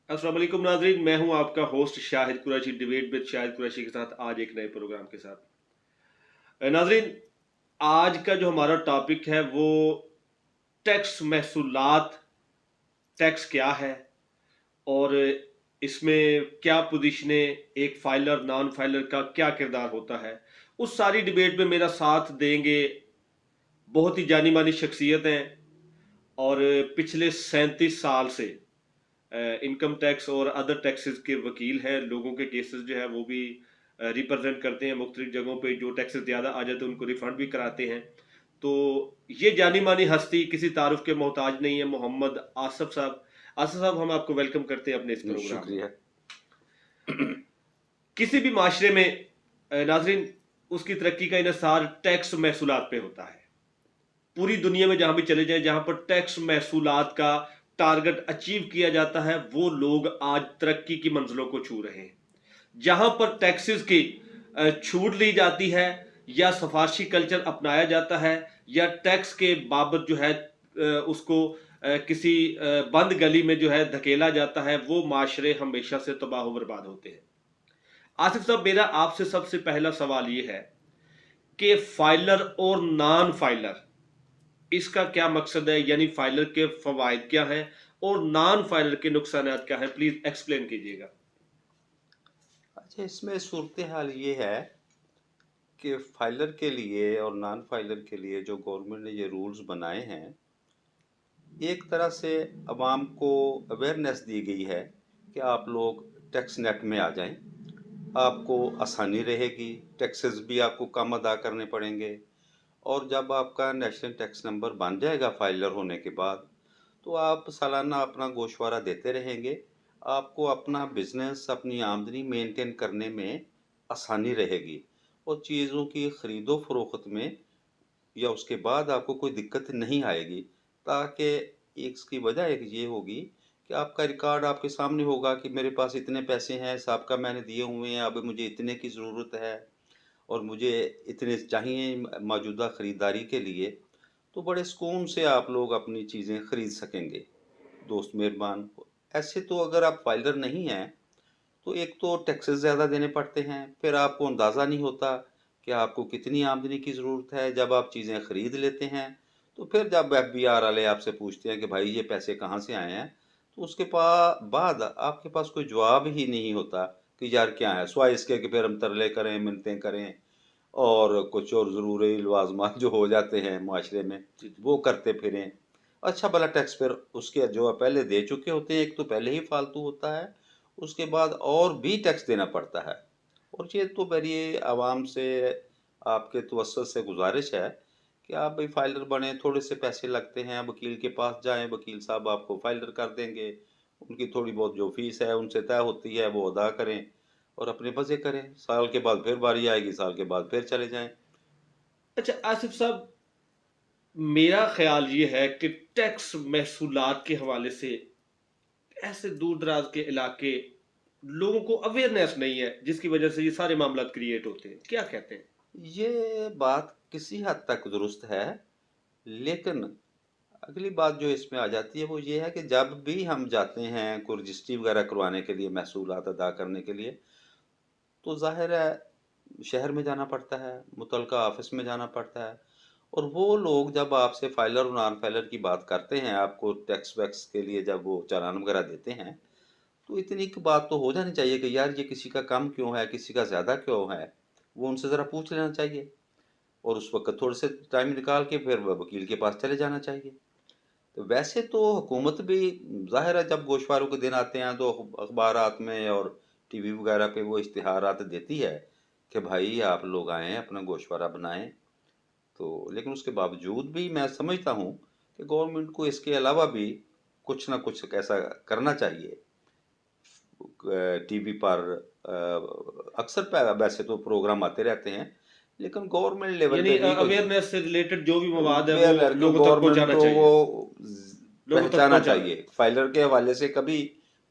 अस्सलाम वालेकुम नाजरीन, मैं हूं आपका host Shahid Qureshi. Debate with Shahid Qureshi के साथ आज एक नए प्रोग्राम के साथ। नाजरीन, आज का जो हमारा टॉपिक है वो टैक्स महसूलात। टैक्स क्या है और इसमें क्या पोजीशनें, एक फाइलर नॉन फाइलर का क्या किरदार होता है, उस सारी डिबेट में मेरा साथ देंगे बहुत ही जानी मानी शख्सियत हैं और पिछले 37 साल से इनकम टैक्स और अदर टैक्सेस के वकील हैं। लोगों के केसेस जो है वो भी रिप्रेजेंट करते हैं मुख्तलिफ जगहों पे। जो टैक्सेस ज़्यादा आ जाते हैं उनको रिफंड भी कराते हैं। तो ये जानी मानी हस्ती किसी तारुफ के मोहताज नहीं है, मोहम्मद आसफ साहब। आसफ साहब, हम आपको वेलकम करते हैं अपने इस प्रोग्राम में। शुक्रिया। किसी भी माशरे में नाजरीन, उसकी तरक्की का इन्हसार टैक्स महसूलात पे होता है। पूरी दुनिया में जहां भी चले जाएं, जहां पर टैक्स महसूलात का टारगेट अचीव किया जाता है, वो लोग आज तरक्की की मंजिलों को छू रहे हैं। जहां पर टैक्सेस की छूट ली जाती है या सफारशी कल्चर अपनाया जाता है या टैक्स के बाबत जो है उसको किसी बंद गली में जो है धकेला जाता है, वो माशरे हमेशा से तबाह बर्बाद होते हैं। आसिफ साहब, मेरा आपसे सबसे पहला सवाल ये है कि फाइलर और नॉन फाइलर, इसका क्या मकसद है? यानी फाइलर के फवायद क्या हैं और नॉन फाइलर के नुकसान क्या हैं? प्लीज एक्सप्लेन कीजिएगा। अच्छा, इसमें सूरत हाल ये है कि फाइलर के लिए और नॉन फाइलर के लिए जो गवर्नमेंट ने ये रूल्स बनाए हैं, एक तरह से अवाम को अवेयरनेस दी गई है कि आप लोग टैक्स नेट में आ जाएं। आपको आसानी रहेगी, टैक्सेस भी आपको कम अदा करने पड़ेंगे। और जब आपका नेशनल टैक्स नंबर बन जाएगा फाइलर होने के बाद, तो आप सालाना अपना गोशवारा देते रहेंगे। आपको अपना बिजनेस, अपनी आमदनी मेंटेन करने में आसानी रहेगी और चीज़ों की खरीदो फरोख्त में या उसके बाद आपको कोई दिक्कत नहीं आएगी। ताकि एक इसकी वजह एक ये होगी कि आपका रिकॉर्ड आपके सामने होगा कि मेरे पास इतने पैसे हैं, साहब का मैंने दिए हुए हैं, अब मुझे इतने की ज़रूरत है और मुझे इतने चाहिए मौजूदा ख़रीदारी के लिए। तो बड़े सुकून से आप लोग अपनी चीज़ें खरीद सकेंगे। दोस्त मेहरबान, ऐसे तो अगर आप फाइलर नहीं हैं, तो एक तो टैक्सेस ज़्यादा देने पड़ते हैं, फिर आपको अंदाज़ा नहीं होता कि आपको कितनी आमदनी की ज़रूरत है। जब आप चीज़ें खरीद लेते हैं, तो फिर जब एफबीआर वाले आपसे पूछते हैं कि भाई ये पैसे कहाँ से आए हैं, तो उसके बाद आपके पास कोई जवाब ही नहीं होता कि यार क्या है, सिवाय इसके कि फिर हम तरले करें, मिन्नतें करें और कुछ और ज़रूरी लवाजमात जो हो जाते हैं माशरे में, जी जी। वो करते फिरें। अच्छा भला टैक्स फिर उसके जो पहले दे चुके होते हैं, एक तो पहले ही फालतू होता है, उसके बाद और भी टैक्स देना पड़ता है। और ये तो मेरी आवाम से, आपके तवज्जुह से गुजारिश है कि आप भाई फाइलर बने। थोड़े से पैसे लगते हैं, वकील के पास जाएं, वकील साहब आपको फाइलर कर देंगे। उनकी थोड़ी बहुत जो फीस है उनसे तय होती है, वो अदा करें और अपने मज़े करें। साल के बाद फिर बारी आएगी, साल के बाद फिर चले जाएं। अच्छा आसिफ साहब, मेरा ख्याल ये है कि टैक्स महसूलात के हवाले से ऐसे दूर दराज के इलाके, लोगों को अवेयरनेस नहीं है, जिसकी वजह से ये सारे मामला क्रिएट होते हैं। क्या कहते हैं? ये बात किसी हद तक दुरुस्त है, लेकिन अगली बात जो इसमें आ जाती है वो ये है कि जब भी हम जाते हैं कोई रजिस्ट्री वगैरह करवाने के लिए, महसूलात अदा करने के लिए, तो ज़ाहिर है शहर में जाना पड़ता है, मुतलका ऑफिस में जाना पड़ता है। और वो लोग जब आपसे फाइलर और नॉन फाइलर की बात करते हैं, आपको टैक्स वैक्स के लिए जब वो चालान वगैरह देते हैं, तो इतनी की बात तो हो जानी चाहिए कि यार ये किसी का कम क्यों है, किसी का ज़्यादा क्यों है। वो उनसे ज़रा पूछ लेना चाहिए और उस वक्त थोड़े से टाइम निकाल के फिर वकील के पास चले जाना चाहिए। तो वैसे तो हुकूमत भी, ज़ाहिर है जब गोशवारों के दिन आते हैं तो अखबारात में और टीवी वगैरह पे वो इश्तिहारात देती है कि भाई आप लोग आएँ, अपना गोशवारा बनाएं। तो लेकिन उसके बावजूद भी मैं समझता हूँ कि गवर्नमेंट को इसके अलावा भी कुछ ना कुछ ऐसा करना चाहिए। टीवी पर अक्सर वैसे तो प्रोग्राम आते रहते हैं, लेकिन गवर्नमेंट लेवल यानी पे भी कोई अवेयरनेस से रिलेटेड जो भी मवाद है वो वेयर को लोगों तक गवर्नमेंट पहुंचाना को वो चाहिए। लोगों तक पहचाना पहुंचाना। चाहिए। फाइलर के हवाले से कभी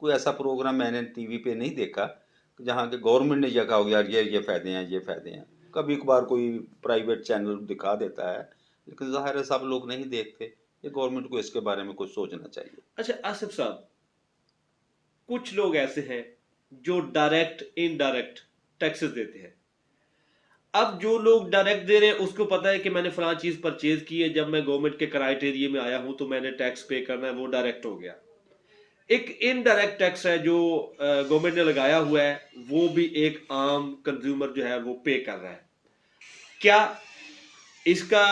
कोई ऐसा प्रोग्राम मैंने टीवी पे नहीं देखा जहाँ के गवर्नमेंट ने यह कहा हो यार ये फायदे हैं, ये फायदे हैं। कभी कभार कोई प्राइवेट चैनल दिखा देता है, लेकिन जाहिर है सब लोग नहीं देखते। ये गवर्नमेंट को इसके बारे में कुछ सोचना चाहिए। अच्छा आसिफ साहब, कुछ लोग ऐसे हैं जो डायरेक्ट इनडायरेक्ट टैक्सेस देते हैं। अब जो लोग डायरेक्ट दे रहे हैं उसको पता है कि मैंने फलां चीज परचेज की है, जब मैं गवर्नमेंट के क्राइटेरिया में आया हूं तो मैंने टैक्स पे करना है, वो डायरेक्ट हो गया। एक इनडायरेक्ट टैक्स है जो गवर्नमेंट ने लगाया हुआ है, वो भी एक आम कंज्यूमर जो है वो पे कर रहा है। क्या इसका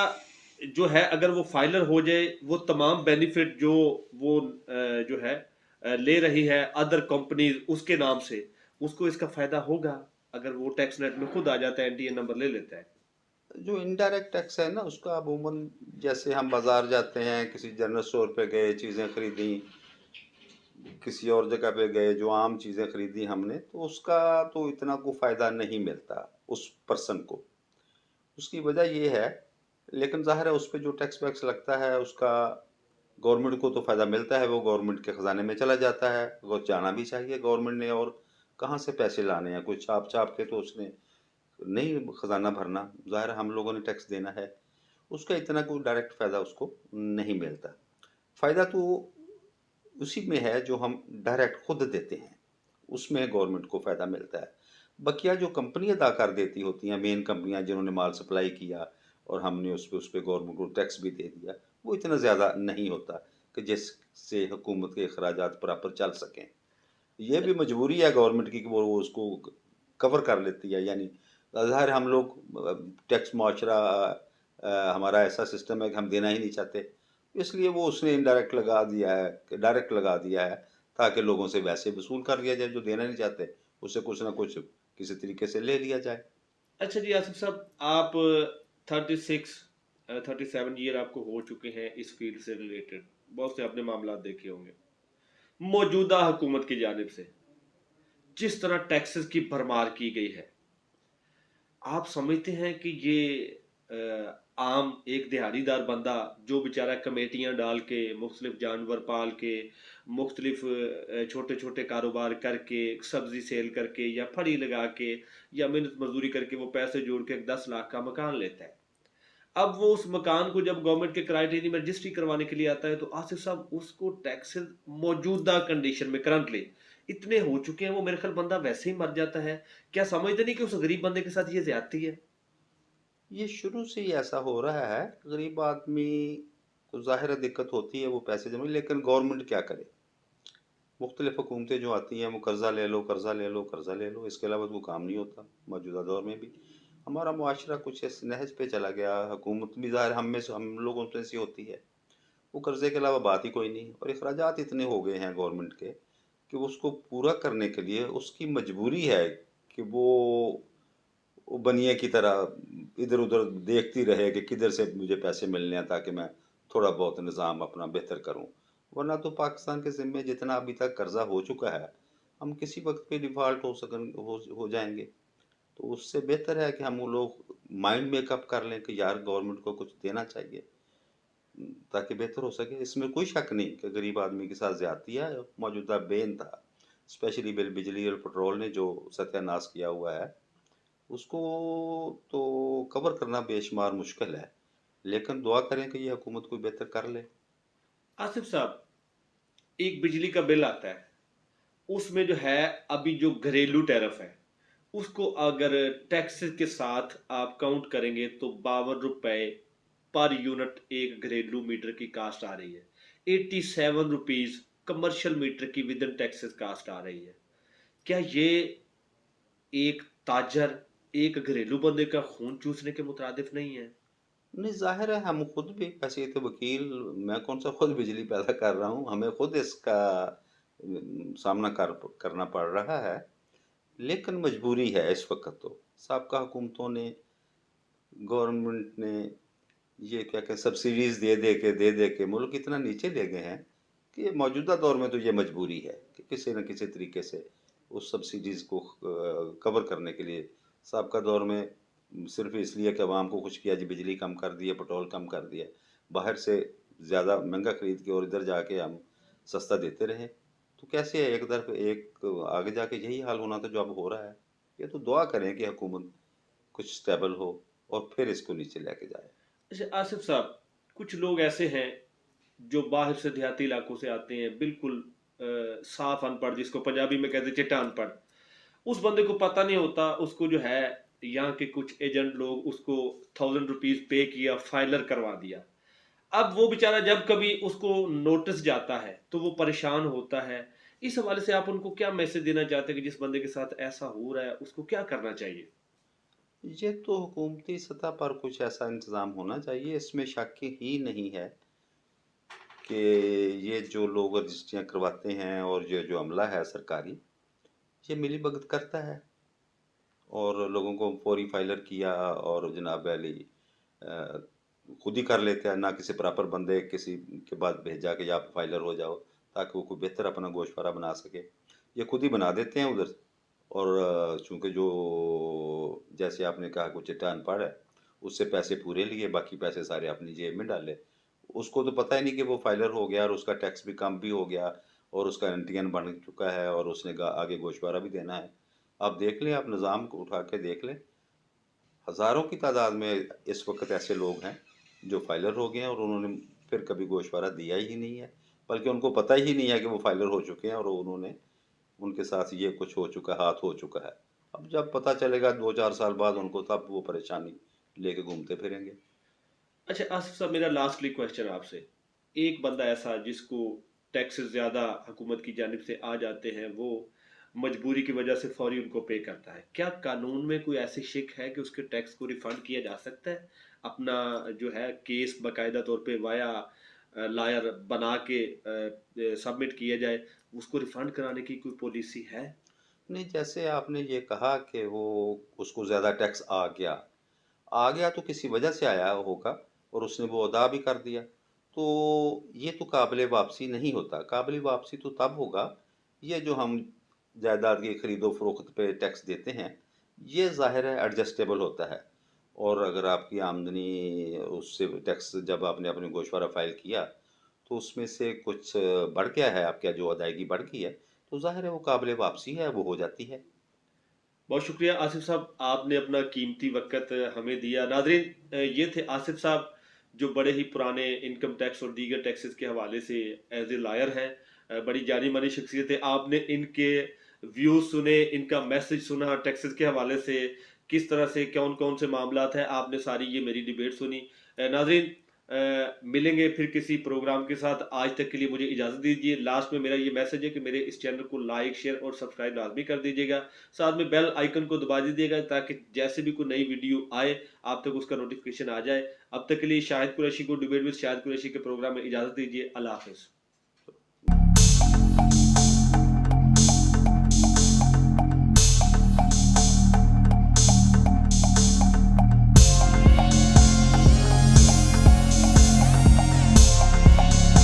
जो है, अगर वो फाइलर हो जाए, वो तमाम बेनिफिट जो वो जो है ले रही है अदर कंपनीज उसके नाम से, उसको इसका फायदा होगा अगर वो टैक्स नेट में खुद आ जाता है, एनटीए नंबर ले लेता है? जो इनडायरेक्ट टैक्स है ना, उसका अमूमन जैसे हम बाजार जाते हैं, किसी जनरल स्टोर पे गए, चीज़ें खरीदी, किसी और जगह पे गए, जो आम चीज़ें खरीदी हमने, तो उसका तो इतना को फ़ायदा नहीं मिलता उस पर्सन को। उसकी वजह ये है, लेकिन ज़ाहिर है उस पे जो टैक्स वैक्स लगता है उसका गवर्नमेंट को तो फ़ायदा मिलता है, वो गवर्नमेंट के ख़जाने में चला जाता है। वो जाना भी चाहिए गवर्नमेंट ने, और कहाँ से पैसे लाने हैं, कोई छाप छाप के तो उसने नहीं खजाना भरना, ज़ाहिर है हम लोगों ने टैक्स देना है। उसका इतना कोई डायरेक्ट फ़ायदा उसको नहीं मिलता। फ़ायदा तो उसी में है जो हम डायरेक्ट खुद देते हैं, उसमें गवर्नमेंट को फ़ायदा मिलता है। बकिया जो कंपनी अदा कर देती होती हैं, मेन कंपनियां जिन्होंने माल सप्लाई किया और हमने उस पे गवर्नमेंट को टैक्स भी दे दिया, वो इतना ज़्यादा नहीं होता कि जिससे हुकूमत के अखराजात प्रॉपर चल सकें। ये भी मजबूरी है गवर्नमेंट की कि वो उसको कवर कर लेती है। यानी ज़ाहिर है हम लोग टैक्स मुआशरा, हमारा ऐसा सिस्टम है कि हम देना ही नहीं चाहते, इसलिए वो उसने इनडायरेक्ट लगा दिया है कि डायरेक्ट लगा दिया है, ताकि लोगों से वैसे वसूल कर लिया जाए, जो देना नहीं चाहते उससे कुछ ना कुछ किसी तरीके से ले लिया जाए। अच्छा जी आसिफ साहब, आप 36 37 ईयर आपको हो चुके हैं इस फील्ड से रिलेटेड, बहुत से आपने मामला देखे होंगे। मौजूदा हुकूमत की जानिब से जिस तरह टैक्सेस की भरमार की गई है, आप समझते हैं कि ये आम एक दिहाड़ीदार बंदा जो बेचारा कमेटियां डाल के, मुख्तलिफ जानवर पाल के, मुख्तलिफ छोटे छोटे कारोबार करके, सब्जी सेल करके या फड़ी लगा के या मेहनत मजदूरी करके वो पैसे जोड़ के 10 लाख का मकान लेता है, अब वो उस मकान को जब गवर्नमेंट के क्राइटेरिया में रजिस्ट्री करवाने के लिए आता है तो आसिफ साहब उसको टैक्सेस मौजूदा कंडीशन में करंटली इतने हो चुके हैं, वो मेरे ख्याल बंदा वैसे ही मर जाता है। क्या समझते नहीं कि उस गरीब बंदे के साथ ये ज्यादती है? ये शुरू से ही ऐसा हो रहा है। गरीब आदमी को ज़ाहिर है दिक्कत होती है, वो पैसे जमा, लेकिन गवर्नमेंट क्या करे? मुख्तलिफ हुकूमतें जो आती हैं वो कर्ज़ा ले लो, कर्ज़ा ले लो, कर्ज़ा ले लो, इसके अलावा तो काम नहीं होता। मौजूदा दौर में भी हमारा मुआशरा कुछ इस नहज पे चला गया। हुकूमत भी ज़ाहिर हम लोगों से सी होती है, वो कर्ज़े के अलावा बात ही कोई नहीं, और अखराजात इतने हो गए हैं गवर्नमेंट के कि उसको पूरा करने के लिए उसकी मजबूरी है कि वो बनिए की तरह इधर उधर देखती रहे कि किधर से मुझे पैसे मिलने हैं, ताकि मैं थोड़ा बहुत निज़ाम अपना बेहतर करूं। वरना तो पाकिस्तान के ज़िम्मे जितना अभी तक कर्जा हो चुका है, हम किसी वक्त पे डिफ़ॉल्ट हो जाएंगे। तो उससे बेहतर है कि हम वो लोग माइंड मेकअप कर लें कि यार गवर्नमेंट को कुछ देना चाहिए, ताकि बेहतर हो सके। इसमें कोई शक नहीं कि गरीब आदमी के साथ ज्यादती है। मौजूदा बेन था, स्पेशली बिल बिजली और पेट्रोल ने जो सत्यानाश किया हुआ है, उसको तो कवर करना बेशुमार मुश्किल है, लेकिन दुआ करें कि ये हुकूमत कोई बेहतर कर ले। आसिफ साहब, एक बिजली का बिल आता है, उसमें जो है अभी जो घरेलू टैरिफ है उसको अगर टैक्स के साथ आप काउंट करेंगे तो 52 रुपए पर यूनिट एक घरेलू मीटर की कास्ट आ रही है। 87 रुपीज कमर्शियल मीटर की विद इन टैक्सेस कास्ट आ रही है। क्या ये एक ताजर, एक घरेलू बंदे का खून चूसने के मुतरादिफ नहीं है? नहीं, जाहिर है हम खुद भी, वैसे ये तो वकील, मैं कौन सा खुद बिजली पैदा कर रहा हूँ, हमें खुद इसका सामना करना पड़ रहा है। लेकिन मजबूरी है इस वक्त तो। साबका हुकूमतों ने, गवर्नमेंट ने ये क्या कहते सब्सिडीज दे दे के मुल्क इतना नीचे ले गए हैं कि मौजूदा दौर में तो ये मजबूरी है कि किसी न किसी तरीके से उस सब्सिडीज को कवर करने के लिए। साबका दौर में सिर्फ इसलिए कि अवाम को खुश किया जी, बिजली कम कर दिए, पेट्रोल कम कर दिया, बाहर से ज़्यादा महंगा खरीद के और इधर जाके हम सस्ता देते रहे। तो कैसे है, एक तरफ एक आगे जाके यही हाल होना था जो अब हो रहा है। ये तो दुआ करें कि हुकूमत कुछ स्टेबल हो और फिर इसको नीचे लेके जाए। अच्छा आसिफ साहब, कुछ लोग ऐसे हैं जो बाहर से देहाती इलाकों से आते हैं, बिल्कुल साफ अनपढ़, जिसको पंजाबी में कहते हैं चिट्टा अनपढ़, उस बंदे को पता नहीं होता, उसको जो है यहाँ के कुछ एजेंट लोग उसको 1000 रुपीज पे किया, फाइलर करवा दिया। अब वो बेचारा जब कभी उसको नोटिस जाता है तो वो परेशान होता है। इस हवाले से आप उनको क्या मैसेज देना चाहते हैं कि जिस बंदे के साथ ऐसा हो रहा है उसको क्या करना चाहिए? ये तो हुकूमती सतह पर कुछ ऐसा इंतज़ाम होना चाहिए, इसमें शक ही नहीं है कि ये जो लोग रजिस्ट्रियाँ करवाते हैं और ये जो अमला है सरकारी, ये मिलीभगत करता है और लोगों को फौरी फाइलर किया और जनाब अली अ, खुद ही कर लेते हैं, ना किसी प्रॉपर बंदे किसी के बाद भेजा कि आप फाइलर हो जाओ ताकि वो कोई बेहतर अपना गोशवारा बना सके। ये खुद ही बना देते हैं उधर। और चूँकि जो जैसे आपने कहा कुछ चिट्टा अनपढ़ है, उससे पैसे पूरे लिए, बाकी पैसे सारे अपनी जेब में डाले। उसको तो पता ही नहीं कि वो फाइलर हो गया और उसका टैक्स भी कम भी हो गया और उसका एनटीएन बन चुका है और उसने आगे गोशवारा भी देना है। आप देख लें, आप निज़ाम को उठा के देख लें, हज़ारों की तादाद में इस वक्त ऐसे लोग हैं जो फाइलर हो गए हैं और उन्होंने फिर कभी गोशवारा दिया ही नहीं है, बल्कि उनको पता ही नहीं है कि वो फाइलर हो चुके हैं और उन्होंने उनके साथ ये कुछ हो चुका है, हाथ हो चुका है। अब जब पता चलेगा 2-4 साल बाद उनको, तब वो परेशानी लेके घूमते फिरेंगे। अच्छा आसिफ साहब, मेरा लास्टली क्वेश्चन आपसे, एक बंदा ऐसा जिसको टैक्स ज्यादा हुकूमत की जानिब से आ जाते हैं, वो मजबूरी की वजह से फौरी उनको पे करता है, क्या कानून में कोई ऐसी शिक है कि उसके टैक्स को रिफंड किया जा सकता है? अपना जो है केस बाकायदा तौर पे वाया लायर बना के सबमिट किया जाए, उसको रिफंड कराने की कोई पॉलिसी है? नहीं, जैसे आपने ये कहा कि वो उसको ज़्यादा टैक्स आ गया तो किसी वजह से आया होगा और उसने वो अदा भी कर दिया। तो ये तो काबिल वापसी नहीं होता। काबिल वापसी तो तब होगा, ये जो हम जायदाद की खरीदो फरोख्त पे टैक्स देते हैं, ये ज़ाहिर है एडजस्टेबल होता है। और अगर आपकी आमदनी उससे टैक्स जब आपने अपने गोशवारा फाइल किया तो उसमें से कुछ बढ़ गया है, आपका जो अदायगी बढ़ गई है, तो ज़ाहिर है वो काबिल वापसी है, वो हो जाती है। बहुत शुक्रिया आसिफ साहब, आपने अपना कीमती वक़्त हमें दिया। नाज़रीन, ये थे आसिफ साहब, जो बड़े ही पुराने इनकम टैक्स और दीगर टैक्सेस के हवाले से एज़ ए लॉयर हैं। बड़ी जानी-मानी शख्सियत है। आपने इनके व्यूज़ सुने, इनका मैसेज सुना टैक्सेस के हवाले से, किस तरह से कौन-कौन से मामलात हैं, आपने सारी ये मेरी डिबेट सुनी। नाज़रीन, मिलेंगे फिर किसी प्रोग्राम के साथ। आज तक के लिए मुझे इजाज़त दीजिए। लास्ट में मेरा ये मैसेज है कि मेरे इस चैनल को लाइक, शेयर और सब्सक्राइब लाज़मी कर दीजिएगा। साथ में बेल आइकन को दबा दीजिएगा ताकि जैसे भी कोई नई वीडियो आए आप तक उसका नोटिफिकेशन आ जाए। अब तक के लिए शाहिद कुरैशी को डिबेट विद शाहिद कुरैशी के प्रोग्राम में इजाज़त दीजिए। अल्लाह हाफ़िज़।